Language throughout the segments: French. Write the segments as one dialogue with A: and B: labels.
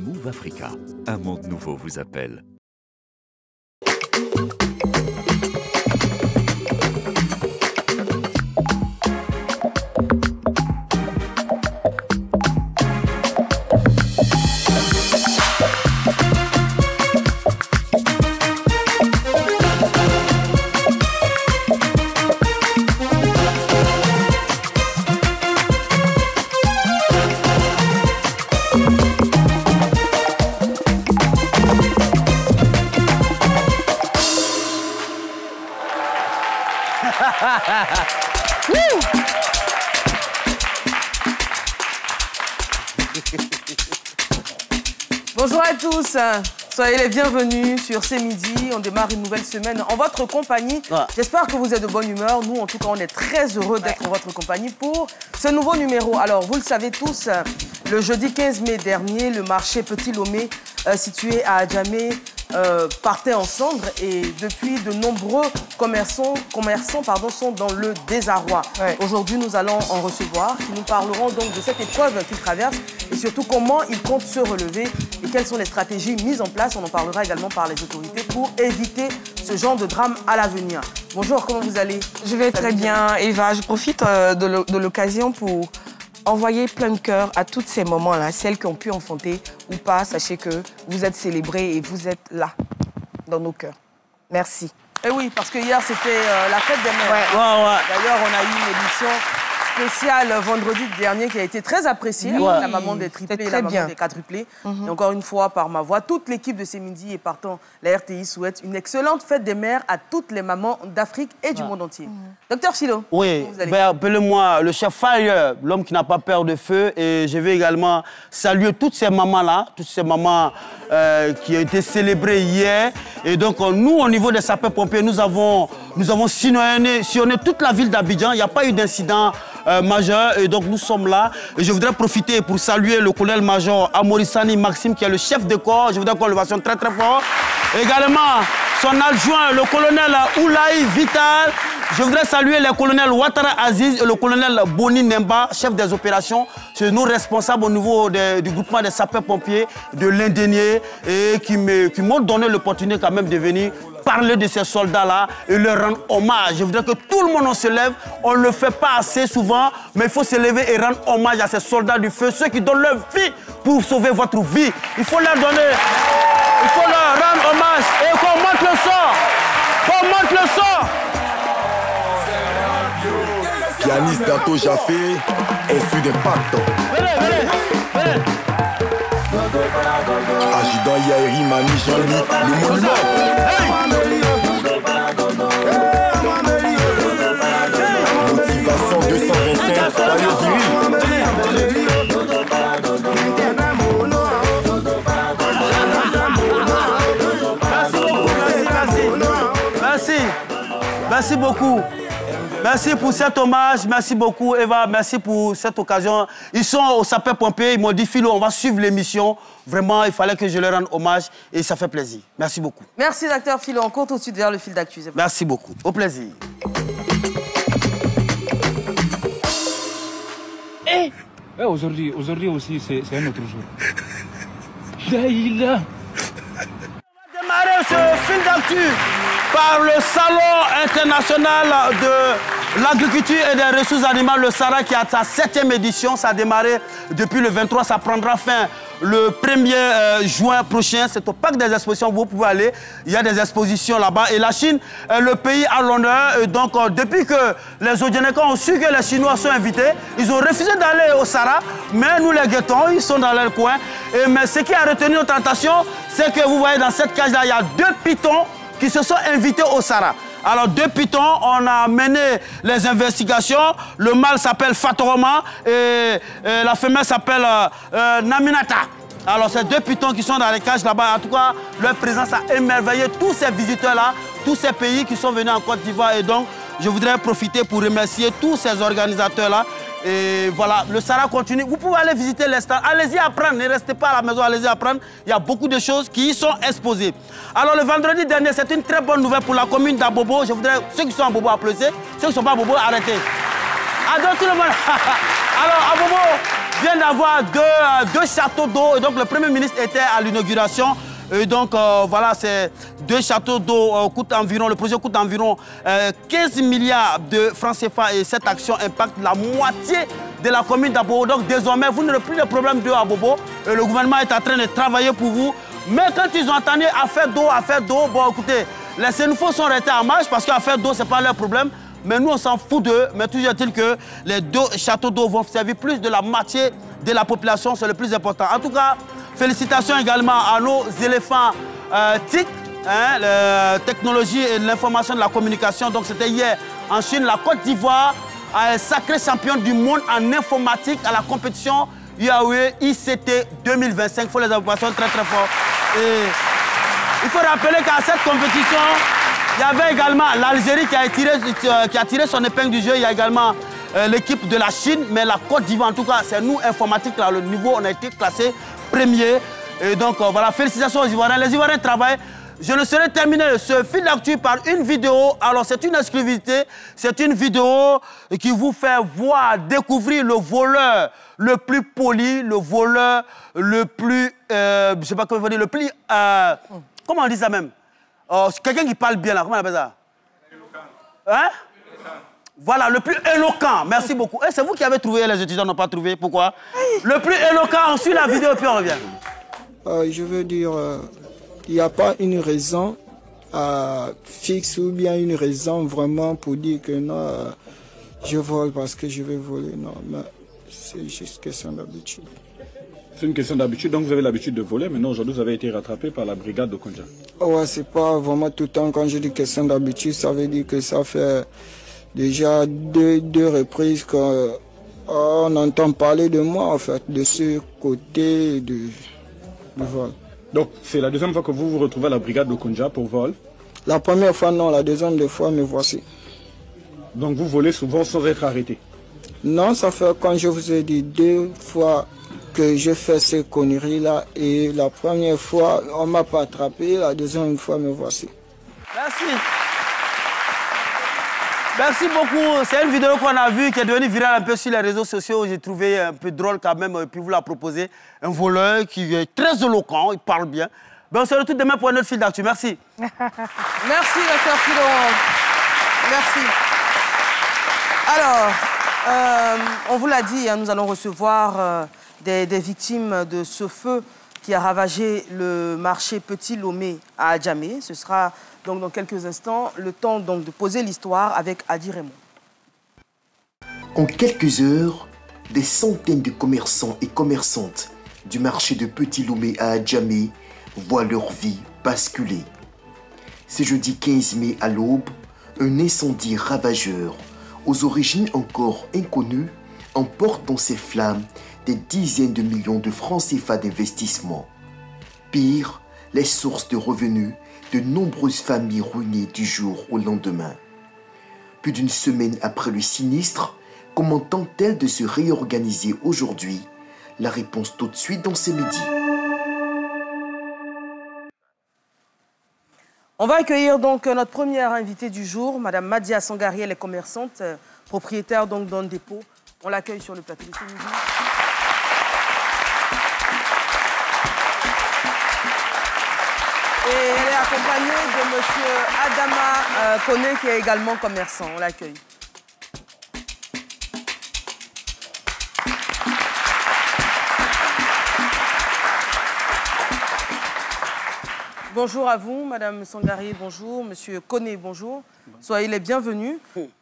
A: Move Africa, un monde nouveau vous appelle.
B: Bonjour à tous, soyez les bienvenus sur C'est Midi. On démarre une nouvelle semaine en votre compagnie. J'espère que vous êtes de bonne humeur. Nous, en tout cas, on est très heureux d'être en votre compagnie pour ce nouveau numéro. Alors, vous le savez tous, le jeudi 15 mai dernier, le marché Petit Lomé, situé à Adjamé, partait en cendres et depuis, de nombreux commerçants sont dans le désarroi. Aujourd'hui, nous allons en recevoir qui nous parleront donc de cette épreuve qu'ils traversent et surtout comment ils comptent se relever et quelles sont les stratégies mises en place. On en parlera également par les autorités pour éviter ce genre de drame à l'avenir. Bonjour, comment vous allez?
C: Je vais très bien, Eva. Je profite de l'occasion pour envoyer plein de cœur à toutes ces moments-là, celles qui ont pu enfanter ou pas. Sachez que vous êtes célébrés et vous êtes là, dans nos cœurs. Merci.
B: Et oui, parce que hier, c'était la fête des mères. D'ailleurs, on a eu une édition spéciale vendredi dernier qui a été très appréciée. La maman des triplés et la maman des quadruplés. Et encore une fois, par ma voix, toute l'équipe de C'est Midi et partant, la RTI souhaite une excellente fête des mères à toutes les mamans d'Afrique et du monde entier. Docteur Philo,
D: oui, appelez-moi le chef Fire, l'homme qui n'a pas peur de feu. Et je vais également saluer toutes ces mamans-là, toutes ces mamans qui ont été célébrées hier. Et donc, nous, au niveau des sapeurs-pompiers, nous avons sillonné toute la ville d'Abidjan. Il n'y a pas eu d'incident majeur et donc nous sommes là. Et je voudrais profiter pour saluer le colonel-major Amorissani Maxime qui est le chef de corps. Je voudrais qu'on le fasse très très fort. Également son adjoint, le colonel Oulaï Vital. Je voudrais saluer le colonel Ouattara Aziz et le colonel Boni Nemba, chef des opérations. C'est nos responsables au niveau du groupement des sapeurs-pompiers de l'Indénié et qui m'ont donné l'opportunité quand même de venir parler de ces soldats-là et leur rendre hommage. Je voudrais que tout le monde se lève. On ne le fait pas assez souvent, mais il faut se lever et rendre hommage à ces soldats du feu, ceux qui donnent leur vie pour sauver votre vie. Il faut leur donner, il faut leur rendre hommage et qu'on monte le sort. Qu'on monte le sort.
E: Pianiste Dato Jaffé, insu d'impact.
D: Venez.
E: Adjudant Yairi Mani Jean-Louis, le monument. Motivation 225, Bayo Giri.
D: Merci beaucoup. Merci pour cet hommage, merci beaucoup Eva, merci pour cette occasion. Ils sont au sapeur-pompier, ils m'ont dit Philo, on va suivre l'émission. Vraiment, il fallait que je leur rende hommage et ça fait plaisir. Merci beaucoup.
B: Merci docteur Philo, on court tout de suite vers le fil d'actu.
D: Merci beaucoup, au plaisir.
F: Aujourd'hui aussi, c'est un autre jour. Daïla.
D: On va démarrer ce fil d'actu par le Salon international de l'agriculture et des ressources animales, le SARA, qui a sa 7e édition. Ça a démarré depuis le 23, ça prendra fin le 1er juin prochain. C'est au parc des expositions, vous pouvez aller. Il y a des expositions là-bas. Et la Chine est le pays à l'honneur. Donc, depuis que les Odjenekans ont su que les Chinois sont invités, ils ont refusé d'aller au SARA. Mais nous les guettons, ils sont dans leur coin. Mais ce qui a retenu notre attention, c'est que vous voyez dans cette cage-là, il y a 2 pitons qui se sont invités au SARA. Alors, 2 pitons, on a mené les investigations. Le mâle s'appelle Fatoroma et la femelle s'appelle Naminata. Alors, ces 2 pitons qui sont dans les cages là-bas, en tout cas, leur présence a émerveillé tous ces visiteurs-là, tous ces pays qui sont venus en Côte d'Ivoire. Et donc, je voudrais profiter pour remercier tous ces organisateurs-là. Et voilà, le SARA continue. Vous pouvez aller visiter les stands. Allez-y apprendre, ne restez pas à la maison, allez-y apprendre. Il y a beaucoup de choses qui y sont exposées. Alors le vendredi dernier, c'est une très bonne nouvelle pour la commune d'Abobo. Je voudrais, ceux qui sont à Bobo, applaudir. Ceux qui ne sont pas à Bobo, arrêtez. Alors tout le monde. Alors à Bobo, vient d'avoir deux châteaux d'eau. Et donc, le Premier ministre était à l'inauguration. Et donc, voilà, ces 2 châteaux d'eau coûtent environ, le projet coûte environ 15 milliards de francs CFA. Et cette action impacte la moitié de la commune d'Abobo. Donc, désormais, vous n'aurez plus de problème d'eau à Bobo. Le gouvernement est en train de travailler pour vous. Mais quand ils ont entendu affaire d'eau, bon, écoutez, les Sénoufos sont restés en marche parce qu'affaire d'eau, ce n'est pas leur problème. Mais nous, on s'en fout d'eux. Mais toujours est-il que les 2 châteaux d'eau vont servir plus de la moitié de la population. C'est le plus important. En tout cas, félicitations également à nos éléphants TIC, la technologie et l'information de la communication. Donc, c'était hier en Chine. La Côte d'Ivoire est sacrée championne du monde en informatique à la compétition Huawei ICT 2025. Il faut les approbations très très fort. Et il faut rappeler qu'à cette compétition, il y avait également l'Algérie qui a tiré son épingle du jeu. Il y a également l'équipe de la Chine, mais la Côte d'Ivoire, en tout cas, c'est nous, informatique, là, le niveau, on a été classé premier. Et donc, voilà, félicitations aux Ivoiriens. Les Ivoiriens travaillent. Je ne saurais terminer ce fil d'actu par une vidéo. Alors, c'est une exclusivité. C'est une vidéo qui vous fait voir, découvrir le voleur le plus poli, le voleur le plus... je ne sais pas comment on va dire, le plus... comment on dit ça même? Quelqu'un qui parle bien, là, comment on appelle ça? Hein? Voilà, le plus éloquent. Merci beaucoup. Et c'est vous qui avez trouvé, les étudiants n'ont pas trouvé. Pourquoi? Le plus éloquent, on suit la vidéo, puis on revient.
G: Je veux dire, il n'y a pas une raison fixe ou bien une raison vraiment pour dire que non, je vole parce que je vais voler. Non, mais c'est juste question d'habitude.
F: C'est une question d'habitude, donc vous avez l'habitude de voler. Maintenant, aujourd'hui, vous avez été rattrapé par la brigade de Konja.
G: Ouais, c'est pas vraiment tout le temps. Quand je dis question d'habitude, ça veut dire que ça fait déjà deux reprises qu'on entend parler de moi, en fait, de ce côté du vol.
F: Donc, c'est la deuxième fois que vous vous retrouvez à la brigade de Konja pour vol?
G: La première fois, non. La deuxième fois, me voici.
F: Donc, vous volez souvent sans être arrêté?
G: Non, ça fait, comme je vous ai dit, 2 fois que je fais ces conneries-là. Et la première fois, on ne m'a pas attrapé. La deuxième fois, me voici.
D: Merci. Merci beaucoup. C'est une vidéo qu'on a vue qui est devenue virale un peu sur les réseaux sociaux. J'ai trouvé un peu drôle quand même, et puis vous la proposer. Un voleur qui est très éloquent, il parle bien. Ben, on se retrouve demain pour un autre fil d'actu. Merci.
B: Merci, Dr. Philo. Merci. Alors, on vous l'a dit, hein, nous allons recevoir des victimes de ce feu qui a ravagé le marché Petit Lomé à Adjamé. Ce sera donc dans quelques instants le temps donc, de poser l'histoire avec Adi Raymond.
H: En quelques heures, des centaines de commerçants et commerçantes du marché de Petit Lomé à Adjamé voient leur vie basculer. Ce jeudi 15 mai à l'aube, un incendie ravageur, aux origines encore inconnues, emporte dans ses flammes des dizaines de millions de francs CFA d'investissement. Pire, les sources de revenus de nombreuses familles ruinées du jour au lendemain. Plus d'une semaine après le sinistre, comment tente-t-elle de se réorganiser aujourd'hui? La réponse tout de suite dans ces midis.
B: On va accueillir donc notre première invitée du jour, Madame Madia Sangari, elle est commerçante, propriétaire donc d'un dépôt. On l'accueille sur le plateau de ce midi. Et elle est accompagnée de M. Adama Kone, qui est également commerçant. On l'accueille. Bonjour à vous, Madame Sangari, bonjour. Monsieur Kone, bonjour. Soyez les bienvenus.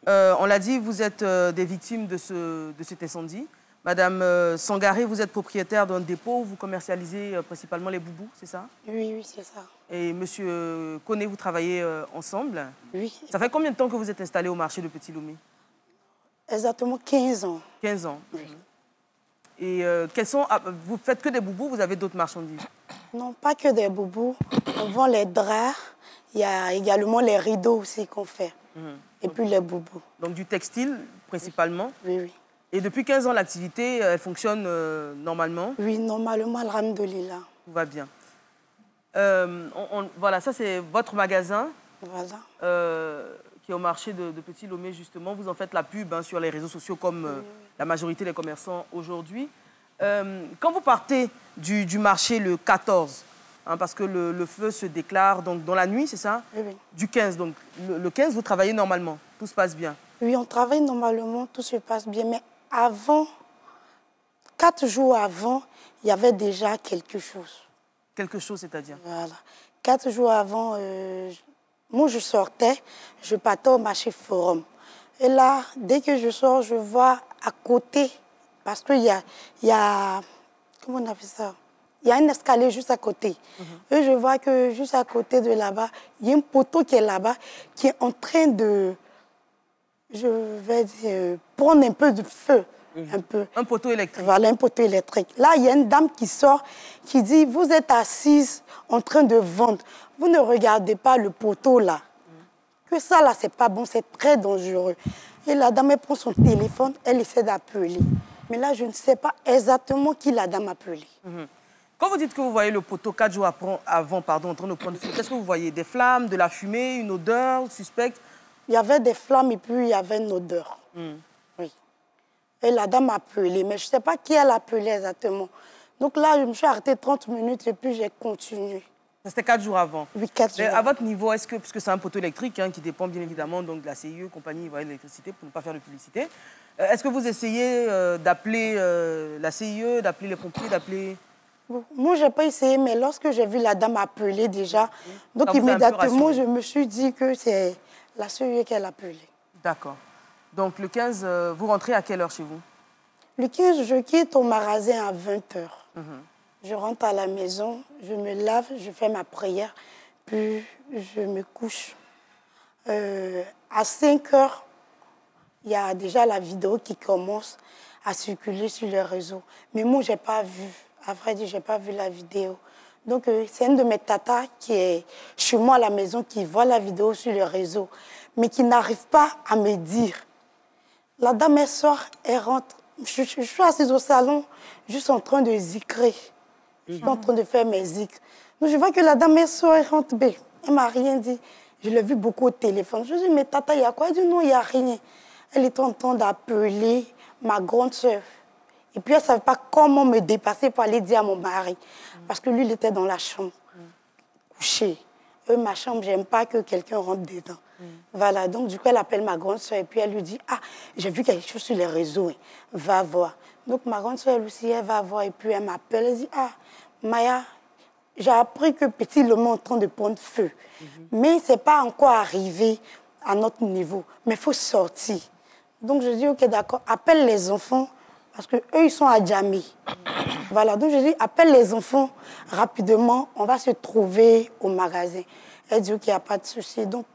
B: On l'a dit, vous êtes des victimes de cet incendie. Madame Sangari, vous êtes propriétaire d'un dépôt où vous commercialisez principalement les boubous, c'est ça?
I: Oui, oui, c'est ça.
B: Et Monsieur Kone, vous travaillez ensemble?
I: Oui.
B: Ça fait combien de temps que vous êtes installé au marché de Petit Lomé?
I: Exactement 15 ans.
B: 15 ans.
I: Oui.
B: Et vous faites que des boubous, vous avez d'autres marchandises?
I: Non, pas que des boubous. On vend les draps. Il y a également les rideaux aussi qu'on fait. Et puis les boubous. Donc du textile, principalement? Oui, oui. Et depuis 15 ans, l'activité, elle fonctionne normalement? Oui, normalement, alhamdoulilah. Tout va bien. Voilà, ça c'est votre magasin. Voilà. Qui est au marché de Petit Lomé, justement. Vous en faites la pub hein, sur les réseaux sociaux comme la majorité des commerçants aujourd'hui.
B: Quand vous partez du marché le 14, hein, parce que le feu se déclare donc, dans la nuit, c'est ça?
I: Oui, oui.
B: Du 15, donc le 15, vous travaillez normalement, tout se passe bien?
I: Oui, on travaille normalement, tout se passe bien, mais avant, 4 jours avant, il y avait déjà quelque chose.
B: Quelque chose, c'est-à-dire?
I: Voilà. 4 jours avant, moi je sortais, je partais au marché Forum. Et là, dès que je sors, je vois à côté, parce qu'il y a, comment on appelle ça? Il y a un escalier juste à côté. Et je vois que juste à côté de là-bas, il y a un poteau qui est là-bas, qui est en train de, je vais dire, prendre un peu de feu. Un peu.
B: Un poteau électrique.
I: Voilà, un poteau électrique. Là, il y a une dame qui sort, qui dit, vous êtes assise en train de vendre. Vous ne regardez pas le poteau là. Que ça là, c'est pas bon, c'est très dangereux. Et la dame, elle prend son téléphone, elle essaie d'appeler. Mais là, je ne sais pas exactement qui la dame a appelé.
B: Quand vous dites que vous voyez le poteau 4 jours avant en train de prendre feu, qu'est-ce que vous voyez? Des flammes, de la fumée, une odeur suspecte?
I: Il y avait des flammes et puis il y avait une odeur. Oui. Et la dame a appelé, mais je ne sais pas qui elle a appelé exactement. Donc là, je me suis arrêtée 30 minutes et puis j'ai continué.
B: C'était 4 jours avant?
I: Oui, 4 jours.
B: À votre niveau, est-ce que, parce que c'est un poteau électrique hein, qui dépend bien évidemment donc, de la CIE, compagnie d'électricité, pour ne pas faire de publicité, est-ce que vous essayez d'appeler la CIE, d'appeler les pompiers, d'appeler...
I: Moi, je n'ai pas essayé, mais lorsque j'ai vu la dame appeler déjà, donc immédiatement, je me suis dit que c'est la CIE qu'elle appelait.
B: D'accord. Donc le 15, vous rentrez à quelle heure chez vous?
I: Le 15, je quitte au magasin à 20h. Je rentre à la maison, je me lave, je fais ma prière, puis je me couche. À 5h, il y a déjà la vidéo qui commence à circuler sur les réseaux. Mais moi, je n'ai pas vu. À vrai dire, je n'ai pas vu la vidéo. Donc, c'est une de mes tatas qui est chez moi à la maison, qui voit la vidéo sur les réseaux, mais qui n'arrive pas à me dire. La dame, elle sort, elle rentre. Je suis assise au salon, juste en train de zikrer. Je suis en train de faire mes zikrs. Donc, je vois que la dame, elle sort, elle rentre. Elle ne m'a rien dit. Je l'ai vu beaucoup au téléphone. Je dis, mais tata, il y a quoi? Elle dit, non, il n'y a rien. Elle était en train d'appeler ma grande sœur. Et puis, elle ne savait pas comment me dépasser pour aller dire à mon mari. Parce que lui, il était dans la chambre, couché. Ma chambre, je n'aime pas que quelqu'un rentre dedans. Voilà, donc du coup, elle appelle ma grande soeur et puis elle lui dit, ah, j'ai vu quelque chose sur les réseaux, va voir. Donc ma grande soeur, elle aussi, elle va voir et puis elle m'appelle, elle dit, ah, Maya, j'ai appris que Petit Lomé est en train de prendre feu. Mais ce n'est pas encore arrivé à notre niveau, mais il faut sortir. Donc je dis, ok, d'accord, appelle les enfants, parce qu'eux, ils sont à Djamé. Voilà, donc je dis, appelle les enfants rapidement, on va se trouver au magasin. Elle dit, ok, il n'y a pas de souci. Donc,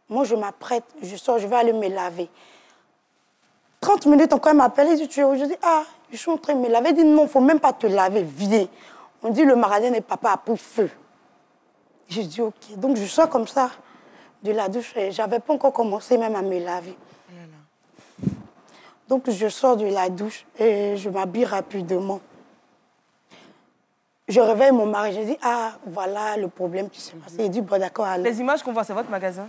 I: moi, je m'apprête, je sors, je vais aller me laver. 30 minutes encore, elle m'appelle, elle dit, tu es où? Je dis, ah, je suis en train de me laver. Elle dit, non, il ne faut même pas te laver, viens. On dit, le magasin de papa a pris feu. Je dis, ok. Donc, je sors comme ça de la douche. Je n'avais pas encore commencé même à me laver. Donc, je sors de la douche et je m'habille rapidement. Je réveille mon mari, je dis, ah, voilà le problème qui s'est passé. Il dit, bon, d'accord, allez.
B: Les images qu'on voit, c'est votre magasin?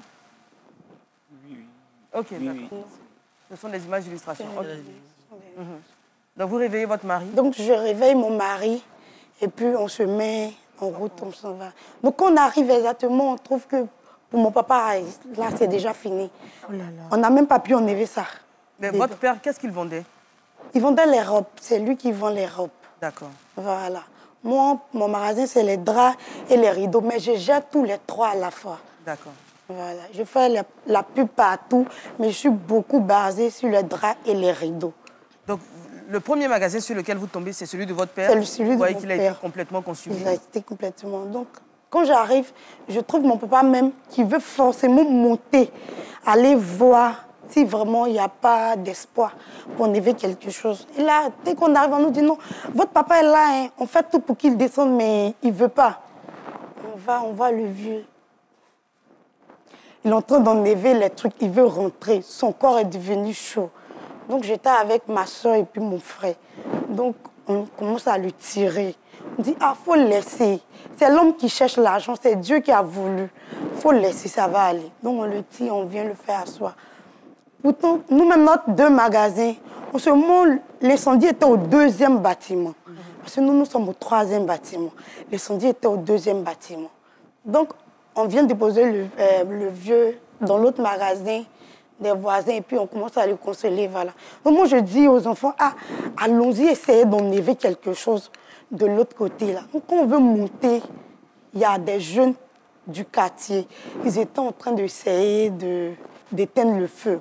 B: Oui. Ok, d'accord. Ce sont des images d'illustration. Donc, vous réveillez votre mari? Donc,
I: je réveille mon mari et puis on se met en route, on s'en va. Donc, quand on arrive exactement, on trouve que pour mon papa, là, c'est déjà fini. Oh là là. On n'a même pas pu enlever ça.
B: Mais votre père, qu'est-ce qu'il vendait?
I: Il vendait les robes. C'est lui qui vend les robes.
B: D'accord.
I: Voilà. Moi, mon magasin, c'est les draps et les rideaux, mais je gère tous les trois à la fois.
B: D'accord.
I: Voilà. Je fais la pub partout, mais je suis beaucoup basée sur les draps et les rideaux.
B: Donc, le premier magasin sur lequel vous tombez, c'est celui de votre père?
I: C'est celui de mon père. Vous voyez
B: qu'il a été complètement consumé?
I: Il a été complètement. Donc, quand j'arrive, je trouve mon papa même qui veut forcément monter, aller voir si vraiment il n'y a pas d'espoir pour enlever quelque chose. Et là, dès qu'on arrive, on nous dit non, votre papa est là, hein. On fait tout pour qu'il descende, mais il ne veut pas. On va le vieux. Il est en train d'enlever les trucs, il veut rentrer. Son corps est devenu chaud. Donc j'étais avec ma soeur et puis mon frère. Donc on commence à le tirer. On dit, ah, il faut laisser. C'est l'homme qui cherche l'argent, c'est Dieu qui a voulu. Il faut laisser, ça va aller. Donc on le tire, on vient le faire asseoir. Pourtant, nous-mêmes, notre deux magasins, on se montre, l'incendie était au deuxième bâtiment. Parce que nous sommes au 3e bâtiment. L'incendie était au 2e bâtiment. Donc, on vient déposer le vieux dans l'autre magasin des voisins et puis on commence à le consoler, voilà. Donc moi, je dis aux enfants, allons-y essayer d'enlever quelque chose de l'autre côté, là. Donc, quand on veut monter, il y a des jeunes du quartier. Ils étaient en train d'essayer d'éteindre le feu.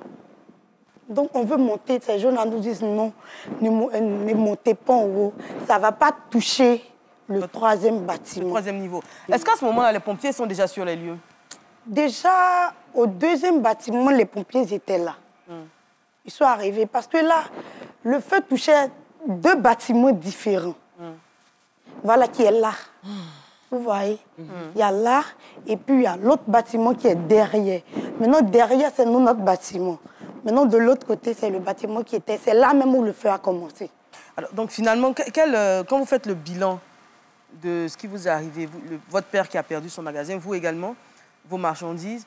I: Donc, on veut monter. Ces jeunes-là nous disent non, ne montez pas en haut. Ça ne va pas toucher le 3e bâtiment.
B: Le 3e niveau. Est-ce qu'à ce moment-là, les pompiers sont déjà sur les lieux?
I: Déjà, au 2e bâtiment, les pompiers étaient là. Ils sont arrivés parce que là, le feu touchait 2 bâtiments différents. Voilà qui est là. Vous voyez? Il y a là et puis il y a l'autre bâtiment qui est derrière. Maintenant, derrière, c'est notre bâtiment. Maintenant, de l'autre côté, c'est le bâtiment qui était... C'est là même où le feu a commencé.
B: Alors, donc, finalement, quand vous faites le bilan de ce qui vous est arrivé, votre père qui a perdu son magasin, vous également, vos marchandises,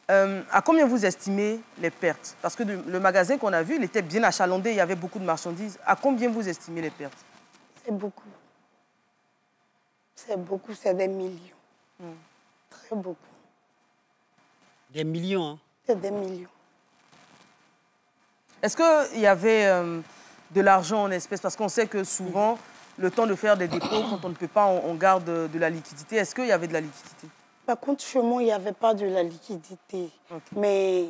B: à combien vous estimez les pertes? Parce que le magasin qu'on a vu, il était bien achalandé, il y avait beaucoup de marchandises. À combien vous estimez les pertes?
I: C'est beaucoup. C'est beaucoup, c'est des millions. Très beaucoup.
D: Des millions, hein?
I: C'est des millions.
B: Est-ce qu'il y avait de l'argent en espèces? Parce qu'on sait que souvent, le temps de faire des dépôts, quand on ne peut pas, on garde de la liquidité. Est-ce qu'il y avait de la liquidité?
I: Par contre, chez moi, il n'y avait pas de la liquidité. Okay. Mais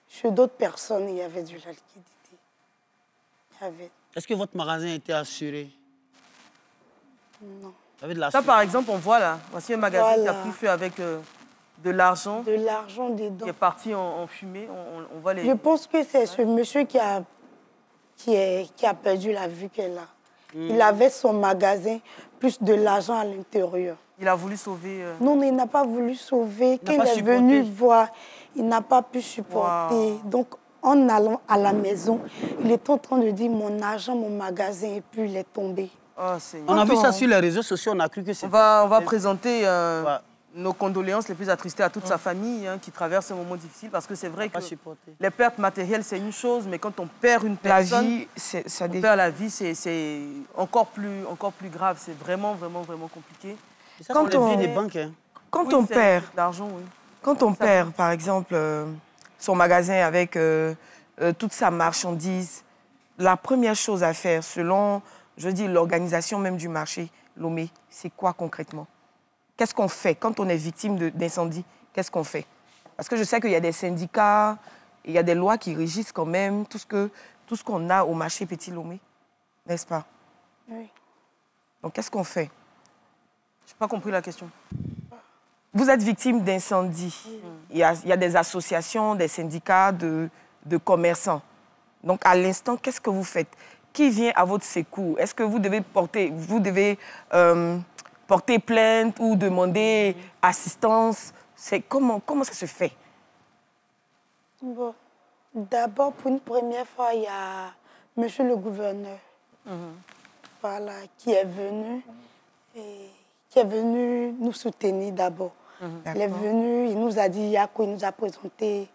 I: chez d'autres personnes, il y avait de la liquidité.
D: Est-ce que votre magasin était assuré?
I: Non.
B: Ça, par exemple, on voit là. Voici un magasin qui a pris feu avec de l'argent.
I: De l'argent dedans.
B: Qui est parti en fumée. On voit les...
I: Je pense que c'est ce monsieur qui a perdu la vue qu'elle a. Il avait son magasin, plus de l'argent à l'intérieur.
B: Il a voulu sauver...
I: Non, il n'a pas voulu sauver. Quand il est venu voir, il n'a pas pu supporter. Wow. Donc, en allant à la maison, il est en train de dire mon argent, mon magasin, et puis il est tombé.
B: Oh,
D: on a vu ça sur les réseaux sociaux, on a cru que c'était...
B: On va présenter nos condoléances les plus attristées à toute sa famille qui traverse un moment difficile, parce que c'est vrai que les pertes matérielles, c'est une chose, mais quand on perd une personne, on perd la vie, c'est encore plus grave. C'est vraiment, vraiment, vraiment compliqué.
D: Et ça, quand on... des banques, hein.
B: Quand on perd l'argent,
C: Quand on perd, par exemple, son magasin avec toute sa marchandise, la première chose à faire, selon... Je dis l'organisation même du marché Lomé, c'est quoi concrètement? Qu'est-ce qu'on fait quand on est victime d'incendie? Qu'est-ce qu'on fait? Parce que je sais qu'il y a des syndicats, il y a des lois qui régissent quand même tout ce qu'on a au marché Petit Lomé, n'est-ce pas?
I: Oui.
C: Donc qu'est-ce qu'on fait?
B: Je n'ai pas compris la question.
C: Vous êtes victime d'incendie. Il y a des associations, des syndicats de commerçants. Donc à l'instant, qu'est-ce que vous faites? Qui vient à votre secours? Est-ce que vous devez porter plainte ou demander assistance? Comment ça se fait?
I: Bon, d'abord, pour une première fois, il y a monsieur le gouverneur voilà, qui est venu nous soutenir d'abord. Il est venu, il nous a dit, Yako, il nous a présenté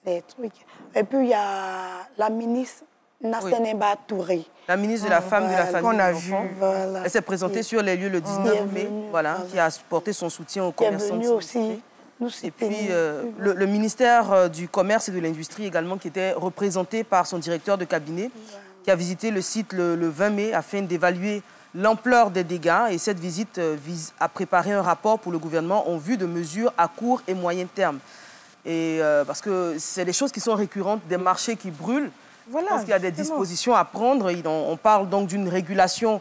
I: des trucs. Et puis, il y a la ministre Nasseneba Touré.
B: La ministre de la Femme, de la Famille
C: qu'on a
B: et de l'Enfant.
I: Voilà.
B: Elle s'est présentée sur les lieux le 19 mai, qui a porté son soutien aux commerçants.
I: Qui est venu aussi nous soutenir.
B: Et puis, le ministère du Commerce et de l'Industrie également, qui était représenté par son directeur de cabinet, qui a visité le site le 20 mai afin d'évaluer l'ampleur des dégâts. Et cette visite vise à préparer un rapport pour le gouvernement en vue de mesures à court et moyen terme. Et, parce que c'est des choses qui sont récurrentes, des marchés qui brûlent. Voilà, je pense qu'il y a des dispositions à prendre. On parle donc d'une régulation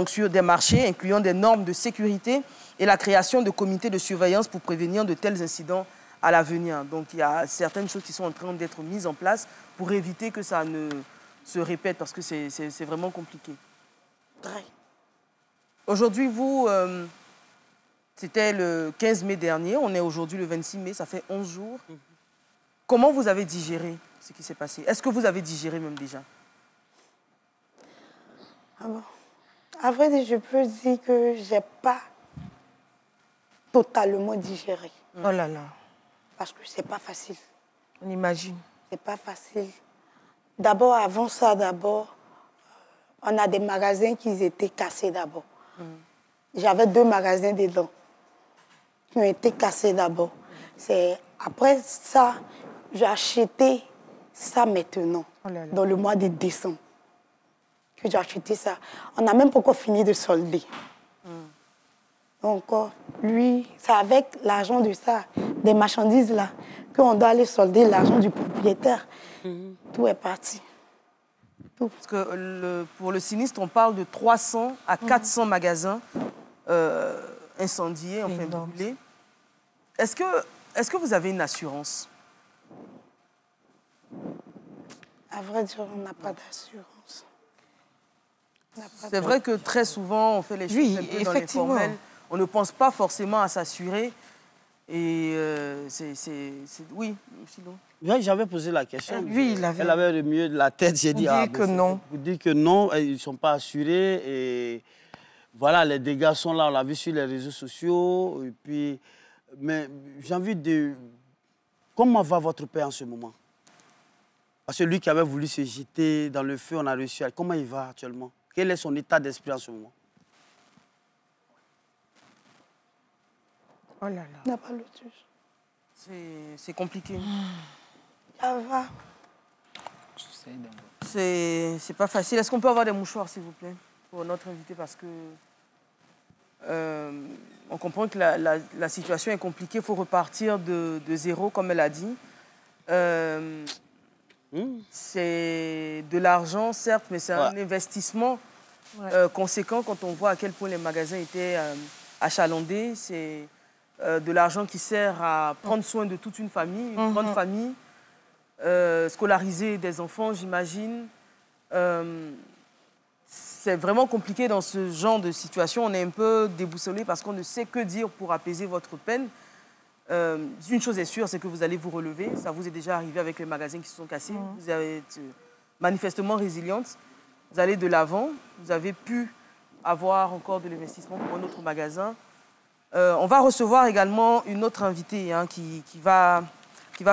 B: sur des marchés, incluant des normes de sécurité et la création de comités de surveillance pour prévenir de tels incidents à l'avenir. Donc il y a certaines choses qui sont en train d'être mises en place pour éviter que ça ne se répète, parce que c'est vraiment compliqué. Aujourd'hui, vous, c'était le 15 mai dernier, on est aujourd'hui le 26 mai, ça fait 11 jours. Comment vous avez digéré ce qui s'est passé? Est-ce que vous avez digéré même déjà?
I: À vrai dire, je peux dire que je n'ai pas totalement digéré.
C: Oh là là.
I: Parce que ce n'est pas facile.
C: On imagine.
I: Ce n'est pas facile. D'abord, avant ça, on a des magasins qui étaient cassés d'abord. J'avais 2 magasins dedans qui ont été cassés d'abord. Après ça, j'ai acheté ça maintenant, dans le mois de décembre. Que j'ai acheté ça. On n'a même pas encore fini de solder. Donc, lui, c'est avec l'argent de ça, des marchandises là, qu'on doit aller solder l'argent du propriétaire. Tout est parti. Tout.
B: Parce que pour le sinistre, on parle de 300 à 400 magasins incendiés, enfin brûlés. Est-ce que vous avez une assurance?
I: À vrai dire, on n'a pas d'assurance.
B: C'est vrai que très souvent, on fait les choses un peu dans l'informel. On ne pense pas forcément à s'assurer. Et oui, sinon.
D: Oui, j'avais posé la question.
C: Lui,
D: elle avait le milieu de la tête. J'ai dit,
C: que non.
D: Vous dites que non, ils ne sont pas assurés. Et voilà, les dégâts sont là, on l'a vu sur les réseaux sociaux. Et puis, mais j'ai envie de... Comment va votre père en ce moment? Parce que lui qui avait voulu se jeter dans le feu, on a réussi à... Comment il va actuellement? Quel est son état d'esprit en ce moment?
C: Oh là là.
I: Il n'a pas le touche.
B: C'est compliqué.
I: Ça va.
B: C'est pas facile. Est-ce qu'on peut avoir des mouchoirs, s'il vous plaît, pour notre invité? Parce que on comprend que la situation est compliquée. Il faut repartir de zéro, comme elle a dit. C'est de l'argent, certes, mais c'est un investissement conséquent quand on voit à quel point les magasins étaient achalandés. C'est de l'argent qui sert à prendre soin de toute une famille, une grande famille, scolariser des enfants, j'imagine. C'est vraiment compliqué dans ce genre de situation. On est un peu déboussolé parce qu'on ne sait que dire pour apaiser votre peine. Une chose est sûre, c'est que vous allez vous relever. Ça vous est déjà arrivé avec les magasins qui se sont cassés. Vous êtes manifestement résiliente. Vous allez de l'avant. Vous avez pu avoir encore de l'investissement pour un autre magasin. On va recevoir également une autre invitée qui va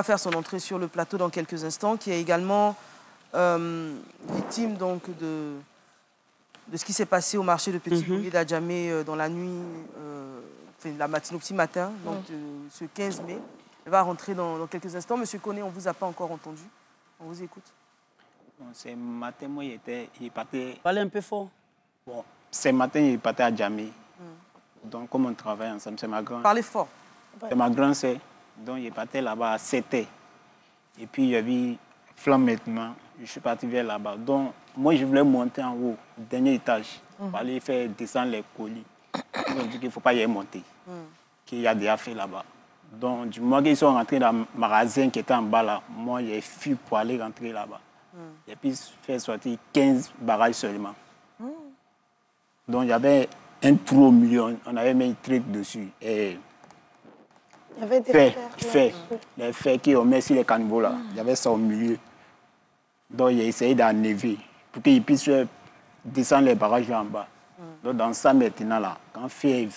B: faire son entrée sur le plateau dans quelques instants, qui est également victime donc, de ce qui s'est passé au marché de Petit-Boulier d'Adjamé dans la nuit, la matinée au petit matin, donc ce 15 mai. Elle va rentrer dans quelques instants. Monsieur Koné, on ne vous a pas encore entendu. On vous écoute.
J: Bon, ce matin, moi, il partait...
D: Parlez un peu fort.
J: Bon, ce matin, il partait à Djamé. Donc, comme on travaille ensemble, c'est ma grande...
B: Parlez fort.
J: C'est ma grande sœur. Donc, il partait là-bas à 7h. Et puis, il y avait flamme maintenant. Je suis parti vers là-bas. Donc, moi, je voulais monter en haut, au dernier étage, pour aller faire descendre les colis. On dit qu'il ne faut pas y monter, qu'il y a des affaires là-bas. Donc, du moment qu'ils sont rentrés dans le magasin qui était en bas là, moi, j'ai fui pour aller rentrer là-bas. Et puis, faire sortir 15 barrages seulement. Donc, il y avait un trou au milieu, on avait mis un truc dessus. Et
I: il y avait des
J: les fers qu'on met sur les caniveaux là, il y avait ça au milieu. Donc, j'ai essayé d'enlever pour qu'ils puissent descendre les barrages en bas. Donc, dans ça maintenant là, quand fait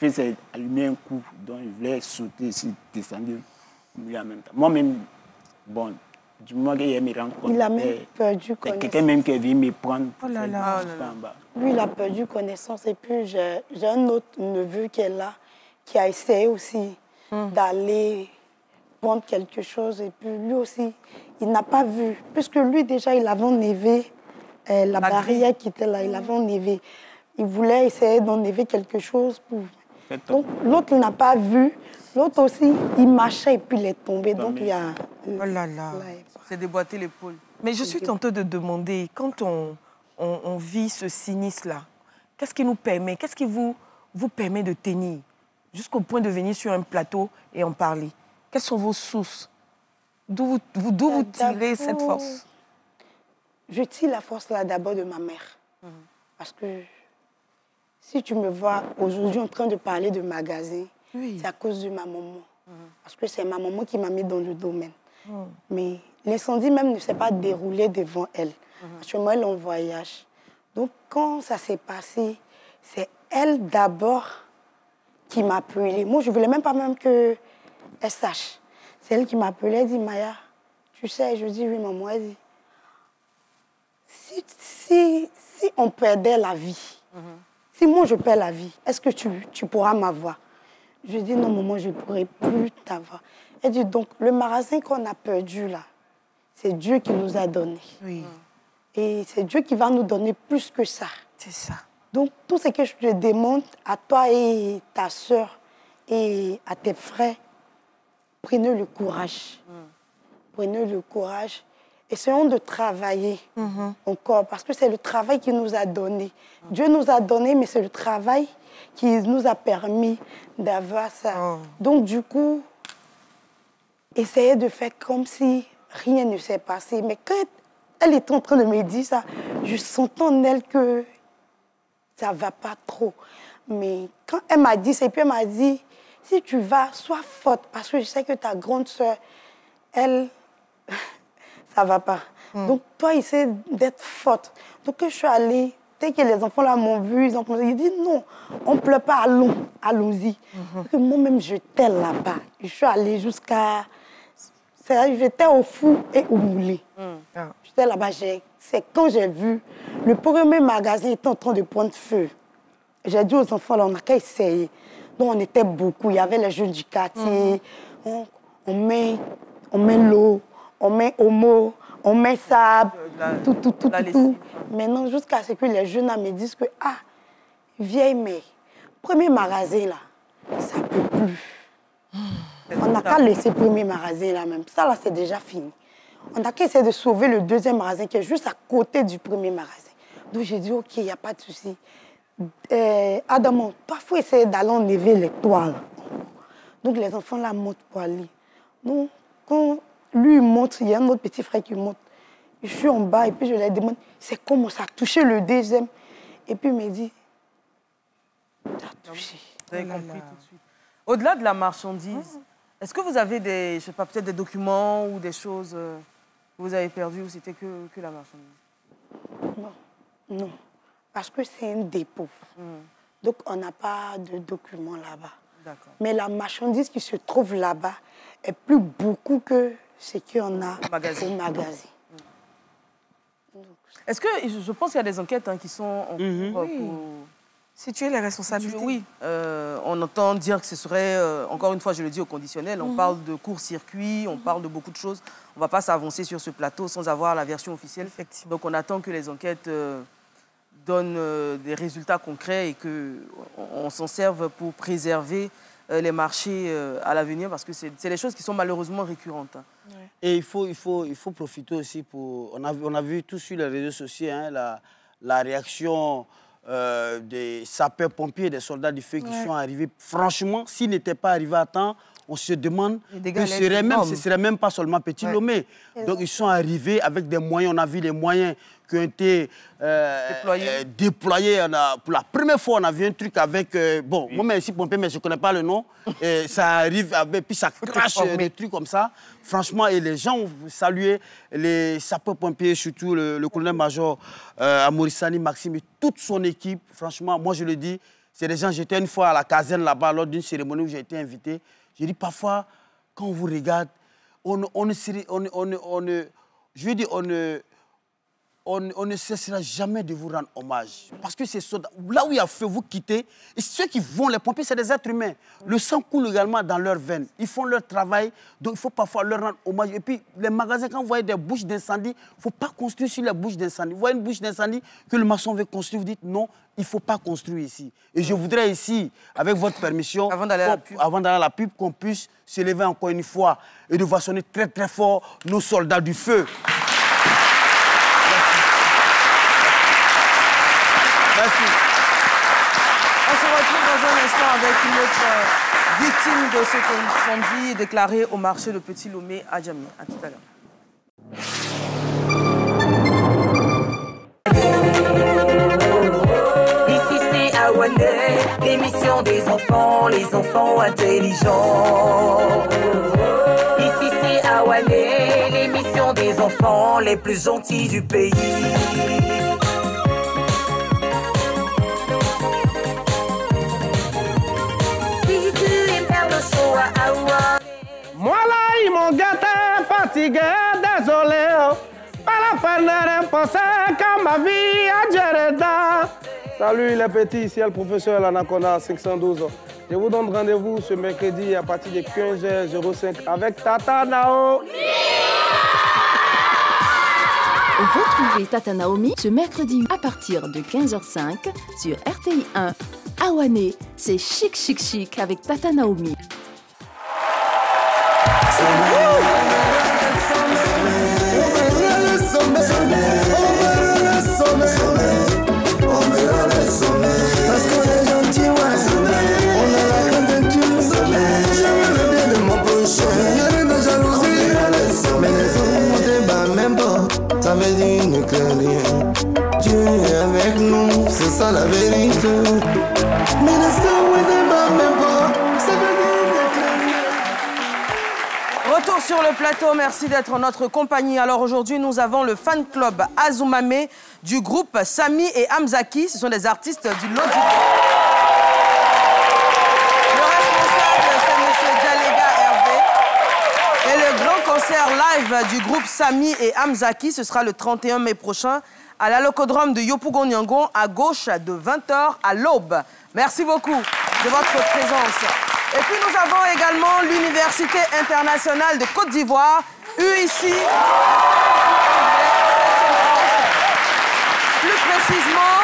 J: s'est allumé un coup, donc il voulait sauter ici, descendre au milieu en même temps. Moi-même, bon, du moment qu'il me rend compte,
I: il a même perdu connaissance.
J: Quelqu'un même qui est venu me prendre
I: en
J: bas.
I: Lui, il a perdu connaissance. Et puis, j'ai un autre neveu qui est là, qui a essayé aussi d'aller prendre quelque chose. Et puis, lui aussi, il n'a pas vu. Puisque lui, déjà, il avait enlevé la barrière qui était là. Il avait enlevé. Il voulait essayer d'enlever quelque chose. Donc, l'autre, il n'a pas vu. L'autre aussi, il marchait et puis il est tombé. Donc, il y a...
C: Oh là là.
B: C'est déboîté l'épaule.
C: Mais je suis tentée de demander, quand on vit ce sinistre-là, qu'est-ce qui nous permet, qu'est-ce qui vous permet de tenir jusqu'au point de venir sur un plateau et en parler? Quelles sont vos sources? D'où vous tirez cette force?
I: Je tire la force là d'abord de ma mère. Parce que si tu me vois aujourd'hui en train de parler de magasin, c'est à cause de ma maman. Parce que c'est ma maman qui m'a mis dans le domaine. Mais l'incendie même ne s'est pas déroulé devant elle. Parce que moi, elle est en voyage. Donc, quand ça s'est passé, c'est elle d'abord qui m'a appelée. Moi, je ne voulais même pas qu'elle sache. C'est elle qui m'a appelée. Elle dit, Maya, tu sais, je dis, oui, maman. Elle dit, si on perdait la vie, si moi je perds la vie, est-ce que tu pourras m'avoir? Je dis non, maman, je ne pourrai plus t'avoir. Elle dit donc, le magasin qu'on a perdu là, c'est Dieu qui nous a donné.
C: Oui.
I: Et c'est Dieu qui va nous donner plus que ça.
C: C'est ça.
I: Donc, tout ce que je te demande à toi et ta soeur et à tes frères, prenez le courage. Prenez le courage. Essayons de travailler encore, parce que c'est le travail qui nous a donné. Dieu nous a donné, mais c'est le travail qui nous a permis d'avoir ça. Donc, du coup, essayez de faire comme si rien ne s'est passé. Mais quand elle était en train de me dire ça, je sentais en elle que ça ne va pas trop. Mais quand elle m'a dit ça, et puis elle m'a dit, si tu vas, sois forte, parce que je sais que ta grande sœur, elle, ça ne va pas. Donc, toi, essaie d'être forte. Donc, je suis allée, dès que les enfants là m'ont vu, ils ont dit non, on ne pleure pas, allons-y. Moi-même, j'étais là-bas. Je suis allée jusqu'à... J'étais au four et au moulé. J'étais là-bas, c'est quand j'ai vu le premier magasin était en train de prendre feu. J'ai dit aux enfants, là, on n'a qu'à essayer. Donc, on était beaucoup. Il y avait les jeunes du quartier. On met l'eau, on met Omo, on met sable, tout. Maintenant, jusqu'à ce que les jeunes me disent que, ah, vieille, mais premier magasin, là, ça ne peut plus. On n'a qu'à laisser le premier magasin, là, même. Ça, là, c'est déjà fini. On n'a qu'à essayer de sauver le deuxième magasin qui est juste à côté du premier magasin. Donc, j'ai dit, OK, il n'y a pas de souci. Adamo, toi, il faut essayer d'aller enlever les toiles. Donc, les enfants, là, montent pour aller. Donc, quand lui, il monte, il y a un autre petit frère qui monte. Je suis en bas et puis je lui demande, c'est comment ça a touché le deuxième? Et puis il me dit, t'as touché.
B: Vous avez compris tout de suite. Au-delà de la marchandise, est-ce que vous avez des, je sais pas, peut-être des documents ou des choses que vous avez perdues ou c'était que la marchandise?
I: Non. Parce que c'est un dépôt. Donc on n'a pas de documents là-bas.
B: D'accord.
I: Mais la marchandise qui se trouve là-bas est plus beaucoup que ce qu'il y en a au magasin.
B: Est-ce que, je pense qu'il y a des enquêtes qui sont en cours pour...
C: Situer les responsabilités.
B: Oui, on entend dire que ce serait, encore une fois, je le dis au conditionnel, on parle de court-circuit, on parle de beaucoup de choses. On ne va pas s'avancer sur ce plateau sans avoir la version officielle. Effectivement. Donc on attend que les enquêtes donnent des résultats concrets et qu'on s'en serve pour préserver les marchés à l'avenir, parce que c'est des choses qui sont malheureusement récurrentes.
D: Et il faut profiter aussi pour... On a vu tout sur les réseaux sociaux la réaction des sapeurs-pompiers, des soldats du feu qui sont arrivés. Franchement, s'ils n'étaient pas arrivés à temps, on se demande que ce serait même pas seulement Petit Lomé. Donc ils sont arrivés avec des moyens, on a vu les moyens qui ont été déployés. Pour la première fois, on a vu un truc avec... bon, moi, je suis pompier, mais je ne connais pas le nom. Et ça arrive, puis ça crache des trucs comme ça. Franchement, et les gens ont salué les sapeurs-pompiers, surtout le colonel-major Amorissani Maxime et toute son équipe. Franchement, moi, je le dis, c'est des gens... J'étais une fois à la caserne là-bas, lors d'une cérémonie où j'ai été invité. J'ai dit, parfois, quand on vous regarde, on ne cessera jamais de vous rendre hommage. Parce que c'est là où il y a feu, vous quittez. Et ceux qui vont, les pompiers, c'est des êtres humains. Le sang coule également dans leurs veines. Ils font leur travail, donc il faut parfois leur rendre hommage. Et puis, les magasins, quand vous voyez des bouches d'incendie, il ne faut pas construire sur les bouches d'incendie. Vous voyez une bouche d'incendie que le maçon veut construire, vous dites non, il ne faut pas construire ici. Et je voudrais ici, avec votre permission, avant d'aller à la pub, qu'on puisse se lever encore une fois et de vassonner très très fort nos soldats du feu. Merci.
B: On se retrouve dans un instant avec une autre victime de cet incendie déclaré au marché de Petit Lomé à Djamé. À tout à l'heure.
K: Ici c'est Awane, l'émission des enfants, les enfants intelligents. Ici c'est Awane, l'émission des enfants les plus gentils du pays.
L: Moi là, ils m'ont gâté, fatigué, désolé. Pas la Salut les petits, ici le professeur Anaconda 512. Je vous donne rendez-vous ce mercredi à partir de 15h05 avec Tata Nao.
M: Retrouvez Tata Naomi ce mercredi à partir de 15h05 sur RTI 1. Awane, c'est chic chic chic avec Tata Naomi.
N: Parce qu'on est gentil, ouais. On a la candidature. Je veux le bien de mon prochain. Y'a rien de jalousie. Mais les autres ne débattent même pas. Ça veut dire ne crains rien. Dieu est avec nous, c'est ça la vérité. Mais les autres ne débattent même pas. Ça veut dire ne crains rien.
B: Retour sur le plateau, merci d'être en notre compagnie. Alors aujourd'hui, nous avons le fan club Azumame du groupe Samy et Hamzaki. Ce sont des artistes du lot du... Le responsable, c'est M. Djalega Hervé. Et le grand concert live du groupe Samy et Hamzaki, ce sera le 31 mai prochain à l'Alocodrome de Yopougon-Yangon, à gauche de 20h à l'aube. Merci beaucoup de votre présence. Et puis nous avons également l'Université internationale de Côte d'Ivoire, UIC. Plus précisément,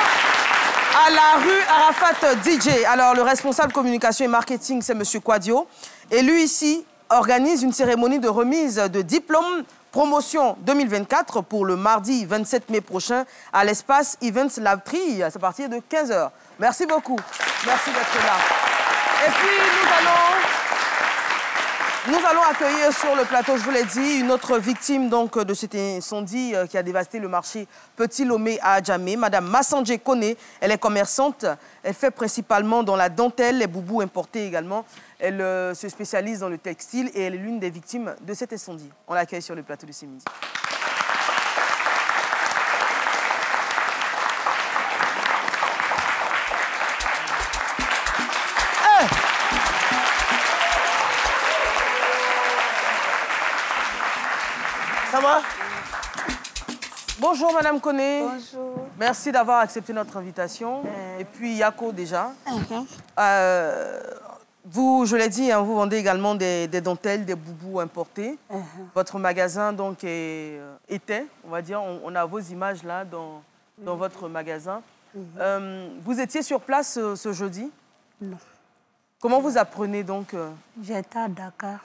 B: à la rue Arafat DJ. Alors, le responsable communication et marketing, c'est M. Quadio. Et l'UIC organise une cérémonie de remise de diplôme promotion 2024 pour le mardi 27 mai prochain à l'espace Events Lavtrille. C'est à partir de 15h. Merci beaucoup. Merci d'être là. Et puis, nous allons accueillir sur le plateau, je vous l'ai dit, une autre victime donc, de cet incendie qui a dévasté le marché Petit Lomé à Adjamé. Madame Massandje Kone, elle est commerçante. Elle fait principalement dans la dentelle, les boubous importés également. Elle se spécialise dans le textile et elle est l'une des victimes de cet incendie. On l'accueille sur le plateau de ce midi. Ça va? Bonjour, Madame Kone.
O: Bonjour.
B: Merci d'avoir accepté notre invitation. Et puis, Yako, déjà. Vous, je l'ai dit, hein, vous vendez également des dentelles, des boubous importés. Votre magasin, donc, était, on va dire, on a vos images là dans votre magasin. Vous étiez sur place ce jeudi?
O: Non.
B: Comment vous apprenez, donc
O: J'étais à Dakar.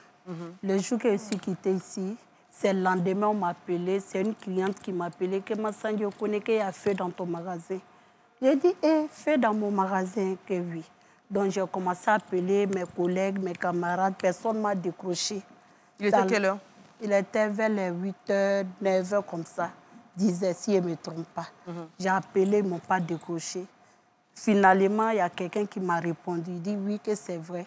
O: Le jour que je suis quittée ici, c'est le lendemain, on m'a appelé. C'est une cliente qui m'a appelé, que Massandje Kone, qu'il y a feu dans ton magasin. J'ai dit, feu dans mon magasin, que oui. Donc, j'ai commencé à appeler mes collègues, mes camarades. Personne ne m'a décroché.
B: Il était quelle heure?
O: Il était vers les 8h, 9h, comme ça. 10h, si je ne me trompe pas. J'ai appelé, ils ne m'ont pas décroché. Finalement, il y a quelqu'un qui m'a répondu. Il dit, oui, que c'est vrai.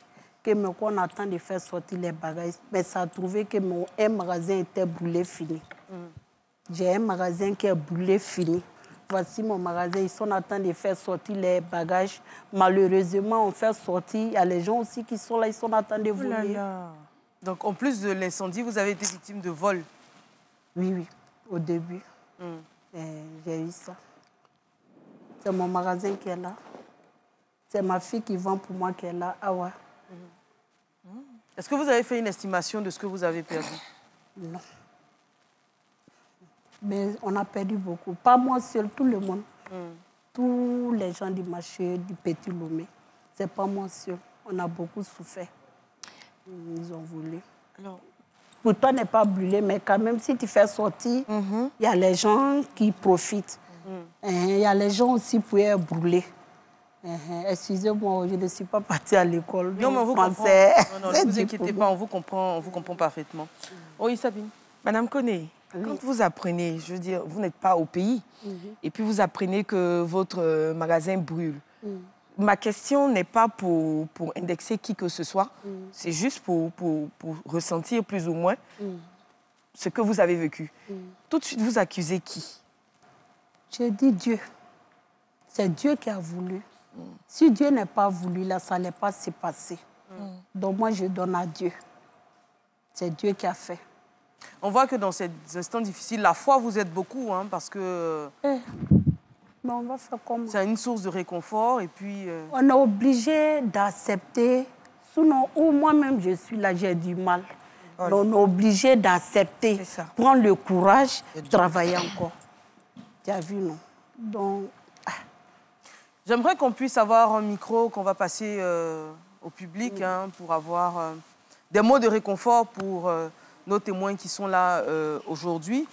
O: Qu'on attend de faire sortir les bagages. Mais ça a trouvé que mon magasin était brûlé, fini. J'ai un magasin qui est brûlé, fini. Voici mon magasin. Ils sont en train de faire sortir les bagages. Malheureusement, on fait sortir. Il y a les gens aussi qui sont là, ils sont en train de voler.
B: Donc, en plus de l'incendie, vous avez été victime de vol?
O: Oui, oui, au début. J'ai eu ça. C'est mon magasin qui est là. C'est ma fille qui vend pour moi qui est là. Ah ouais.
B: Est-ce que vous avez fait une estimation de ce que vous avez perdu?
O: Non. Mais on a perdu beaucoup. Pas moi seul, tout le monde. Tous les gens du marché du Petit Lomé. C'est pas moi seul. On a beaucoup souffert. Ils ont volé.
B: Alors...
O: Pour toi, n'est pas brûlé, mais quand même, si tu fais sortir, il y a les gens qui profitent. Il y a les gens aussi qui peuvent brûler. Excusez-moi, je ne suis pas partie à l'école.
B: Non, mais on vous comprend. Non, ne vous inquiétez pas, on vous comprend parfaitement. Oui, Sabine.
C: Madame Kone, quand vous apprenez, je veux dire, vous n'êtes pas au pays, et puis vous apprenez que votre magasin brûle. Ma question n'est pas pour indexer qui que ce soit, c'est juste pour ressentir plus ou moins ce que vous avez vécu. Tout de suite, vous accusez qui?
O: Je dis Dieu. C'est Dieu qui a voulu. Si Dieu n'a pas voulu, là, ça n'allait pas se passer. Donc moi, je donne à Dieu. C'est Dieu qui a fait.
B: On voit que dans ces instants difficiles, la foi vous aide beaucoup, hein, parce que...
O: Mais on va faire comment?
B: C'est une source de réconfort et puis...
O: On est obligé d'accepter. Sinon, ou moi-même, je suis là, j'ai du mal.
C: Voilà.
O: On est obligé d'accepter, prendre le courage, travailler encore. Tu as vu, non? Donc...
B: J'aimerais qu'on puisse avoir un micro qu'on va passer au public, hein, pour avoir des mots de réconfort pour nos témoins qui sont là aujourd'hui.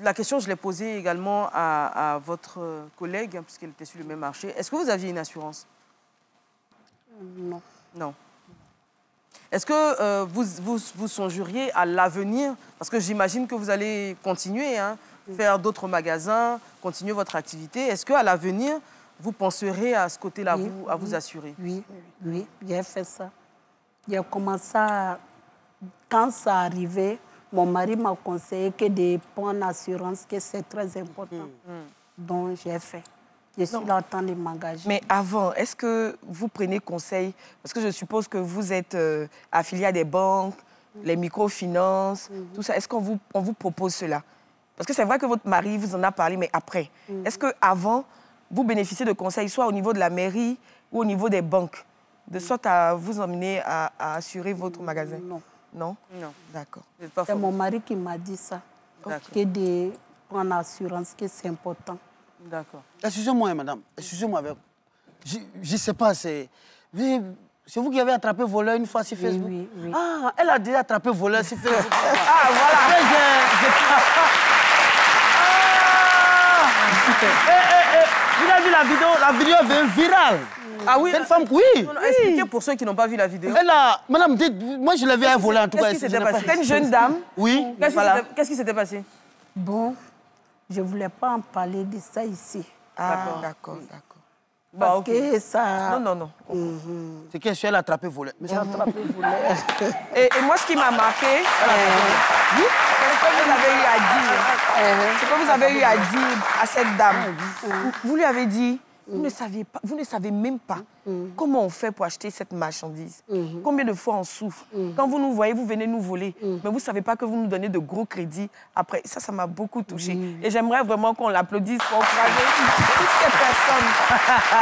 B: La question, je l'ai posée également à votre collègue, hein, puisqu'elle était sur le même marché. Est-ce que vous aviez une assurance?
O: Non.
B: Non. Est-ce que vous songeriez à l'avenir? Parce que j'imagine que vous allez continuer, hein, faire d'autres magasins, continuer votre activité. Est-ce qu'à l'avenir, vous penserez à ce côté-là, à vous assurer?
O: Oui, j'ai fait ça. J'ai commencé à... Quand ça arrivait, mon mari m'a conseillé que de prendre assurance, que c'est très important. Donc, j'ai fait. Je suis là en train de m'engager.
C: Mais avant, est-ce que vous prenez conseil? Parce que je suppose que vous êtes affilié à des banques, les microfinances, tout ça. Est-ce qu'on vous propose cela? Parce que c'est vrai que votre mari vous en a parlé, mais après. Est-ce qu'avant, vous bénéficiez de conseils, soit au niveau de la mairie ou au niveau des banques, de sorte à vous emmener à assurer votre magasin?
O: Non.
C: Non?
O: Non.
C: D'accord.
O: C'est mon mari qui m'a dit ça. Que de prendre assurance, que c'est important.
B: D'accord.
D: Excusez-moi, madame. Excusez-moi. Je ne sais pas, c'est vous qui avez attrapé voleur une fois sur Facebook?
O: Oui, oui.
D: Ah, elle a déjà attrapé voleur sur Facebook.
B: Ah, voilà.
D: Vous avez vu la vidéo est virale.
B: Ah oui?
D: Cette femme, oui.
B: Expliquez pour ceux qui n'ont pas vu la vidéo.
D: Elle a... Madame, moi je l'ai vu à voler en tout cas.
B: Qu'est-ce qui s'était passé?
C: C'était une jeune dame.
D: Oui.
B: Qu'est-ce qui s'était passé?
O: Bon, je ne voulais pas en parler de ça ici.
C: Ah, d'accord.
O: Parce que ça...
C: Non.
D: C'est qu'elle a attrapé voleur.
O: J'ai attrapé voleur.
C: Et moi, ce qui m'a marqué, c'est ce que vous avez eu à dire. Ce que vous avez eu à dire à cette dame. Vous lui avez dit, vous ne savez même pas comment on fait pour acheter cette marchandise. Combien de fois on souffre. Quand vous nous voyez, vous venez nous voler. Mais vous ne savez pas que vous nous donnez de gros crédits. Après, ça m'a beaucoup touchée. Et j'aimerais vraiment qu'on l'applaudisse pour encourager toutes ces personnes.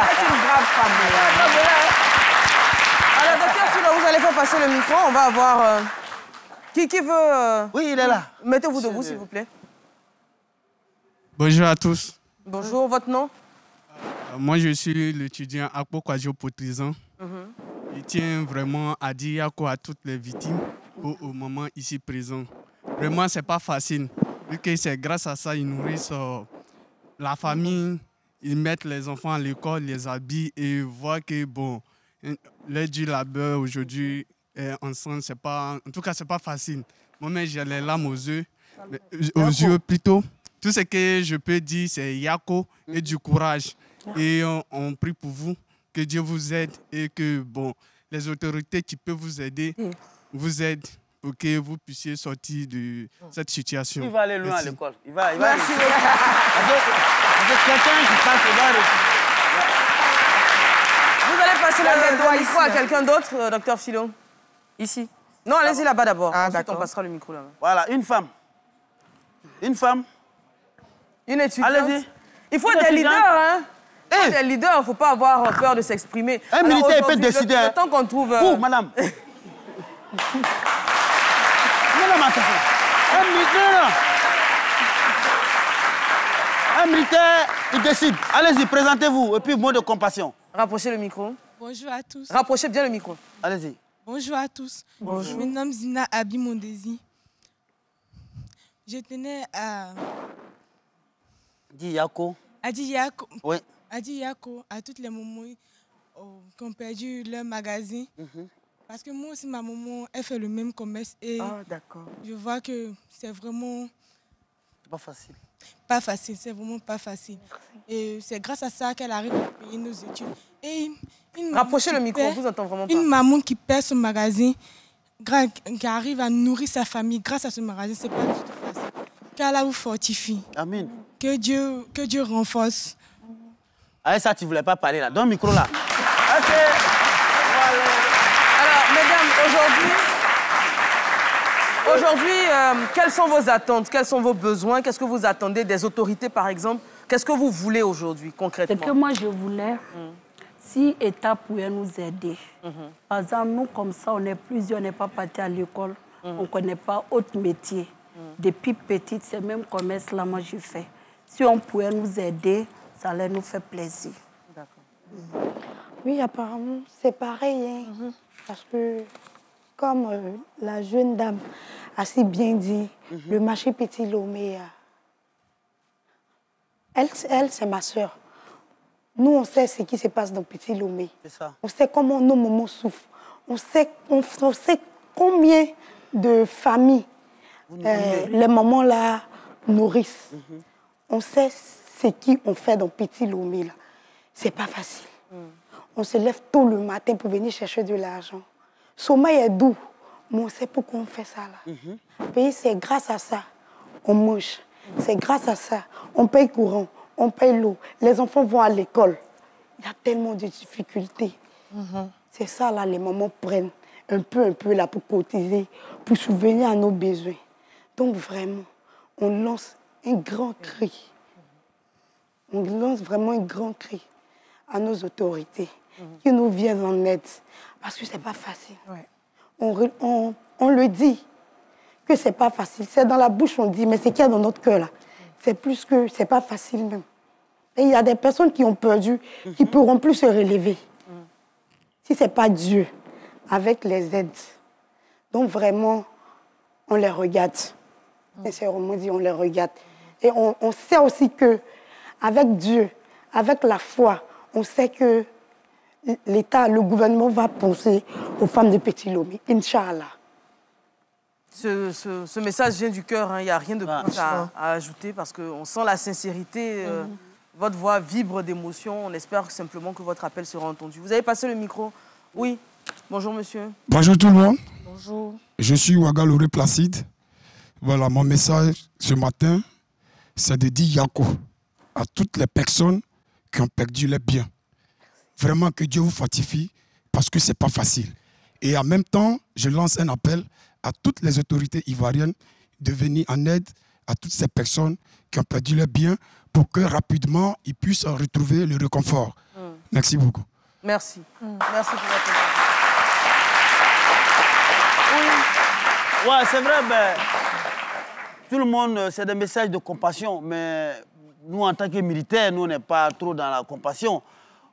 C: C'est une grave femme.
B: Alors, docteur Philo, vous allez faire passer le micro. On va avoir... Qui veut...
D: Oui, il est là.
B: Mettez-vous debout, s'il vous plaît.
P: Bonjour à tous.
B: Bonjour, votre nom?
P: Moi, je suis l'étudiant Akpo Kwajo Potrizan. Je tiens vraiment à dire à toutes les victimes au moment ici présent. Vraiment, ce n'est pas facile. Vu que c'est grâce à ça qu'ils nourrissent la famille, ils mettent les enfants à l'école, les habillent et voient que, bon, l'aide du labeur aujourd'hui, ensemble, c'est pas... En tout cas, ce n'est pas facile. Moi-même, j'ai les larmes aux yeux. Plutôt. Tout ce que je peux dire, c'est Yako et du courage. Et on prie pour vous, que Dieu vous aide et que bon, les autorités qui peuvent vous aider, vous aident pour que vous puissiez sortir de cette situation.
D: Il va aller loin à l'école.
B: Merci.
D: Quelqu'un qui passe,
B: vous allez passer le micro à quelqu'un d'autre, docteur Philo? Ici. Non, allez-y là-bas d'abord. Ensuite, on passera le micro là-bas.
D: Voilà, une femme. Une femme.
B: Une étudiante.
D: Allez-y.
B: Il faut des leaders, hein? Il faut des leaders, il ne faut pas avoir peur de s'exprimer.
D: Un militaire peut décider.
B: Le temps qu'on trouve...
D: madame. Madame, attention. Un militaire, il décide. Allez-y, présentez-vous. Et puis, mot de compassion.
B: Rapprochez le micro.
Q: Bonjour à tous.
B: Rapprochez bien le micro.
D: Allez-y.
Q: Bonjour à tous.
B: Bonjour.
Q: Je me nomme Zina Abimondesi. Je tenais à...
D: Dis Yako.
Q: Adi Yako.
D: Oui.
Q: Adi Yako, à toutes les mamans qui ont perdu leur magasin. Parce que moi aussi, ma maman, elle fait le même commerce. Et je vois que c'est vraiment...
D: Pas facile.
Q: Pas facile, c'est vraiment pas facile. Et c'est grâce à ça qu'elle arrive à payer nos études. Et
B: rapprochez le micro, on vous entend vraiment pas.
Q: Une maman qui perd son magasin, qui arrive à nourrir sa famille grâce à ce magasin, c'est pas du tout facile. Qu'Allah vous fortifie.
D: Amen.
Q: Que Dieu renforce.
D: Ah, ça, tu voulais pas parler là. Donne le micro là.
B: Alors, mesdames, Aujourd'hui, quelles sont vos attentes? Quels sont vos besoins? Qu'est-ce que vous attendez des autorités, par exemple? Qu'est-ce que vous voulez aujourd'hui, concrètement?
O: Ce que moi, je voulais, si l'État pouvait nous aider. Par exemple, nous, comme ça, on est plusieurs, on n'est pas partis à l'école, on ne connaît pas autre métier. Depuis petite, c'est même commerce là, moi, je fais. Si on pouvait nous aider, ça allait nous faire plaisir.
I: D'accord. Oui, apparemment, c'est pareil. Hein, parce que, comme la jeune dame a si bien dit, le marché Petit Lomé, elle c'est ma soeur. Nous, on sait ce qui se passe dans Petit Lomé. On sait comment nos mamans souffrent. On sait combien de familles les mamans là nourrissent. On sait ce qu'on fait dans Petit Lomé là. C'est pas facile. On se lève tôt le matin pour venir chercher de l'argent. Sommeil est doux, mais on sait pourquoi on fait ça là. Pays, c'est grâce à ça, on mange. C'est grâce à ça, on paye courant, on paye l'eau. Les enfants vont à l'école. Il y a tellement de difficultés. C'est ça là, les mamans prennent un peu là pour cotiser, pour subvenir à nos besoins. Donc vraiment, on lance un grand cri. On lance vraiment un grand cri à nos autorités qui nous viennent en aide. Parce que ce n'est pas facile. On le dit que ce n'est pas facile. C'est dans la bouche on dit, mais c'est qu'il y a dans notre cœur là. C'est plus que ce n'est pas facile même. Et il y a des personnes qui ont perdu, qui ne pourront plus se relever. Si ce n'est pas Dieu, avec les aides. Donc vraiment, on les regarde. Sincèrement dit, on les regarde. Et on sait aussi que avec Dieu, avec la foi, on sait que l'État, le gouvernement va penser aux femmes de Petit Lomé. Inch'Allah.
B: Ce message vient du cœur, il n'y a rien de plus à ajouter parce qu'on sent la sincérité. Votre voix vibre d'émotion. On espère simplement que votre appel sera entendu. Vous avez passé le micro? Oui. Bonjour, monsieur.
R: Bonjour tout le monde.
B: Bonjour.
R: Je suis Ouagaloré Placide. Voilà, mon message ce matin, c'est de dire Yako à toutes les personnes qui ont perdu les biens. Vraiment que Dieu vous fortifie parce que ce n'est pas facile. Et en même temps, je lance un appel à toutes les autorités ivoiriennes de venir en aide à toutes ces personnes qui ont perdu leurs biens pour que rapidement ils puissent retrouver le réconfort. Merci beaucoup.
B: Merci. Merci pour votre
D: Ouais, c'est vrai, mais tout le monde, c'est des messages de compassion, mais nous, en tant que militaires, nous, on n'est pas trop dans la compassion.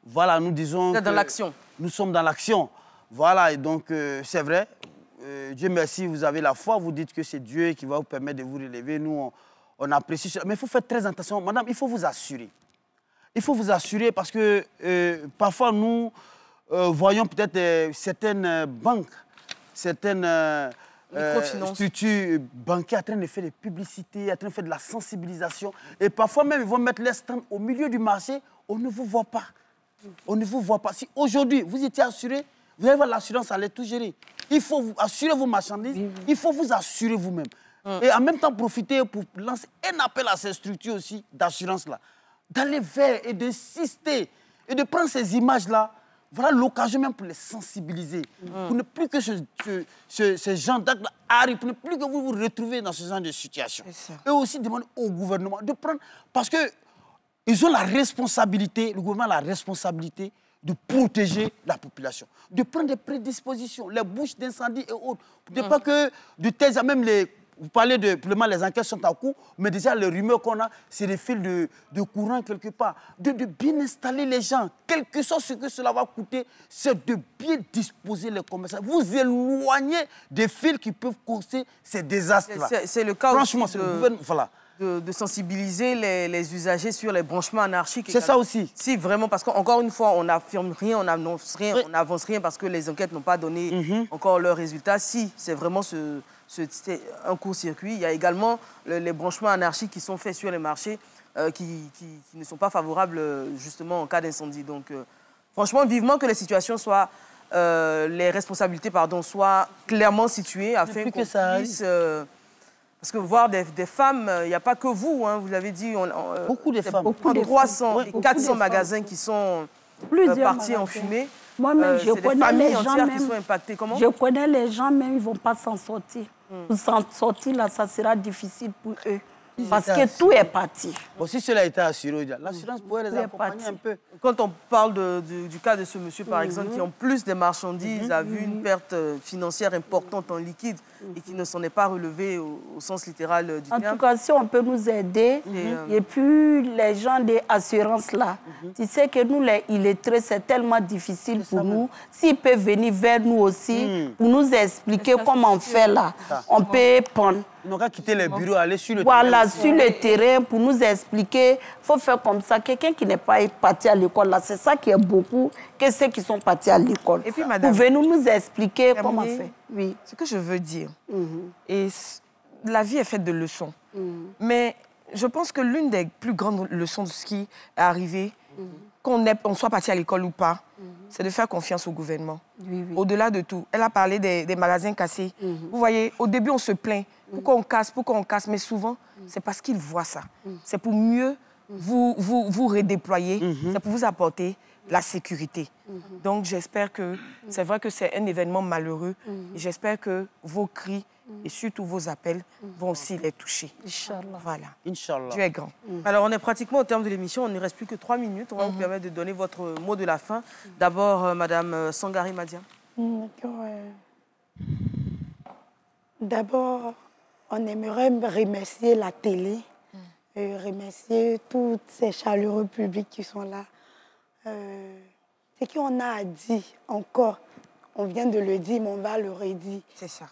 D: Voilà, nous disons
B: que dans l'action.
D: Nous sommes dans l'action. Voilà, et donc, c'est vrai. Dieu merci, vous avez la foi, vous dites que c'est Dieu qui va vous permettre de vous relever. Nous, on apprécie cela. Mais il faut faire très attention. Madame, il faut vous assurer. Il faut vous assurer parce que parfois, nous voyons peut-être certaines banques, certaines structures bancaires en train de faire des publicités, en train de faire de la sensibilisation. Et parfois même, ils vont mettre les stands au milieu du marché, on ne vous voit pas. On ne vous voit pas. Si aujourd'hui, vous étiez assuré, vous allez voir l'assurance, allait tout gérer. Il faut vous assurer vos marchandises, il faut vous assurer vous-même. Et en même temps, profiter pour lancer un appel à ces structures aussi d'assurance-là. D'aller vers et d'insister et de prendre ces images-là. Voilà l'occasion même pour les sensibiliser. Pour ne plus que ces gens d'actes arrivent, pour ne plus que vous vous retrouvez dans ce genre de situation. Et aussi demander au gouvernement de prendre... Parce que ils ont la responsabilité, le gouvernement a la responsabilité de protéger la population, de prendre des prédispositions, les bouches d'incendie et autres. Pour ne pas que de telles... Même les... Vous parlez de... Pour le moment, les enquêtes sont en cours, mais déjà, les rumeurs qu'on a, c'est des fils de courant quelque part. De bien installer les gens, quel que soit ce que cela va coûter, c'est de bien disposer les commerçants. Vous éloignez des fils qui peuvent causer ces désastres-là.
B: C'est le cas
D: franchement,
B: aussi
D: voilà.
B: de sensibiliser les usagers sur les branchements anarchiques.
D: C'est ça aussi.
B: Si vraiment, parce qu'encore une fois, on n'affirme rien, on n'annonce rien, on n'avance rien parce que les enquêtes n'ont pas donné encore leurs résultats. Si c'est vraiment un court-circuit, il y a également les branchements anarchiques qui sont faits sur les marchés qui ne sont pas favorables justement en cas d'incendie. Donc franchement, vivement que les situations soient, les responsabilités soient clairement situées afin qu'on puisse... Parce que voir des femmes, il n'y a pas que vous, hein, vous l'avez dit.
D: Beaucoup de femmes.
B: Beaucoup de 300 et 400 magasins qui sont partis en fumée.
O: Moi-même, je connais les gens
B: qui sont impactées. Comment?
O: Je connais les gens, même, ils ne vont pas s'en sortir. Pour s'en sortir, là, ça sera difficile pour eux. Parce que tout est parti.
D: Bon, si cela était assuré, l'assurance pourrait les accompagner un peu.
B: Quand on parle du cas de ce monsieur, par exemple, qui en plus des marchandises a vu une perte financière importante en liquide et qui ne s'en est pas relevé au sens littéral du terme.
O: En tout cas, si on peut nous aider, et puis les gens des assurances là, tu sais que nous, les illettrés, c'est tellement difficile pour nous. S'ils peuvent venir vers nous aussi, pour nous expliquer comment on fait là, on peut prendre.
D: Ils n'ont qu'à quitter les bureaux, aller sur le
O: terrain.
D: Voilà,
O: sur le terrain pour nous expliquer. Il faut faire comme ça. Quelqu'un qui n'est pas parti à l'école, là, c'est ça qui est beaucoup que ceux qui sont partis à l'école.
C: Et puis, madame,
O: pouvez-nous nous expliquer comment faire?
C: Oui. Ce que je veux dire, et la vie est faite de leçons. Mais je pense que l'une des plus grandes leçons de ce qui est arrivé, qu'on soit parti à l'école ou pas, c'est de faire confiance au gouvernement. Au-delà de tout. Elle a parlé des magasins cassés. Vous voyez, au début, on se plaint. Pourquoi on casse? Mais souvent, c'est parce qu'ils voient ça. C'est pour mieux vous redéployer. C'est pour vous apporter la sécurité. Donc, j'espère que... C'est vrai que c'est un événement malheureux. Et j'espère que vos cris et surtout vos appels vont aussi les toucher.
O: Inch'Allah.
C: Voilà.
D: Inch'Allah.
C: Dieu est grand.
B: Alors, on est pratiquement au terme de l'émission. On ne reste plus que 3 minutes. On va vous permettre de donner votre mot de la fin. D'abord, Madame Sangari Madia.
I: D'abord, on aimerait remercier la télé, remercier tous ces chaleureux publics qui sont là. Ce qu'on a à dire encore, on vient de le dire, mais on va le redire.
C: C'est ça.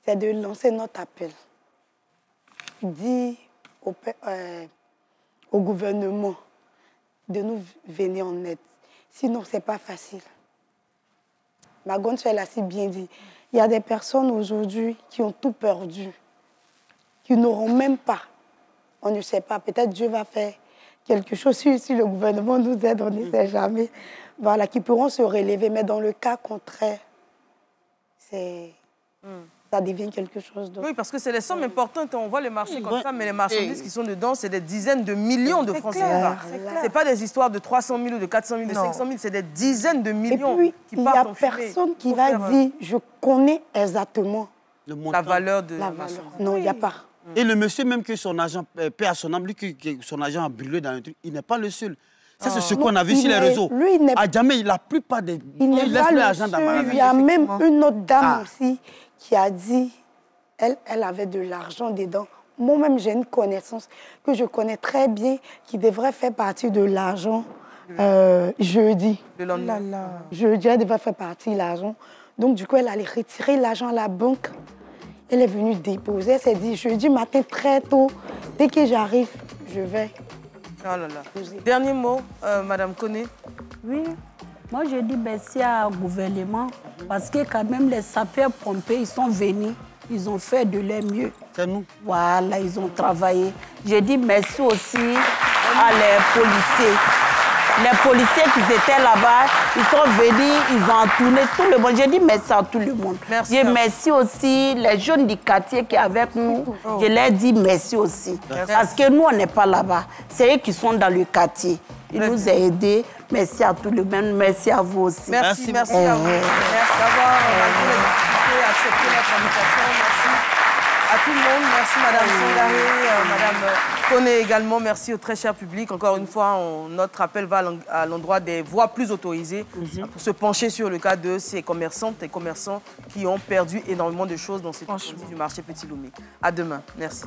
I: C'est de lancer notre appel. Dire au gouvernement de nous venir en aide. Sinon, ce n'est pas facile. Ma grande soeur l'a si bien dit. Il y a des personnes aujourd'hui qui ont tout perdu, qui n'auront même pas. On ne sait pas. Peut-être Dieu va faire quelque chose si le gouvernement nous aide, on ne sait jamais. Voilà, qui pourront se relever. Mais dans le cas contraire, ça devient quelque chose d'autre.
B: Oui, parce que c'est les sommes importantes. On voit les marchés comme ça, mais les marchandises qui sont dedans, c'est des dizaines de millions de francs CFA. Ce n'est pas des histoires de 300 000 ou de 400 000, de 500 000, c'est des dizaines de millions qui partent en fumée.
I: Il n'y a personne qui va dire, je connais exactement
B: la valeur de la marchandise.
I: Non, il n'y a pas.
D: Et le monsieur, même que son agent paie à son âme, lui, que son agent a brûlé dans un truc, il n'est pas le seul. Ça, c'est ce qu'on a vu sur les réseaux. À Djamé, la plupart des...
I: Il n'est pas le seul. Il y a même une autre dame aussi qui a dit, elle avait de l'argent dedans. Moi-même, j'ai une connaissance que je connais très bien qui devrait faire partie de l'argent jeudi. Jeudi, elle devrait faire partie de l'argent. Donc, du coup, elle allait retirer l'argent à la banque. Elle est venue déposer. Elle s'est dit, jeudi matin, très tôt, dès que j'arrive, je vais...
B: Oh là là. Dernier mot, Madame Koné.
O: Oui, moi je dis merci au gouvernement parce que quand même les sapeurs-pompiers, ils sont venus, ils ont fait de leur mieux.
D: C'est nous.
O: Voilà, ils ont travaillé. Je dis merci aussi à les policiers. Les policiers qui étaient là-bas, ils sont venus, ils ont tourné tout le monde. Je dis merci à tout le monde.
B: Merci.
O: Je remercie aussi les jeunes du quartier qui sont avec nous. Je leur dis merci aussi. Merci. Parce que nous, on n'est pas là-bas. C'est eux qui sont dans le quartier. Ils nous ont aidés. Merci à tout le monde. Merci à vous aussi.
B: Merci à vous. Merci d'avoir accepté notre invitation. Merci à tout le monde. Merci Madame Sangari, Madame Koné également. Merci au très cher public. Encore une fois, notre appel va à l'endroit des voix plus autorisées pour se pencher sur le cas de ces commerçantes et commerçants qui ont perdu énormément de choses dans cette du marché Petit Lomé. À demain. Merci.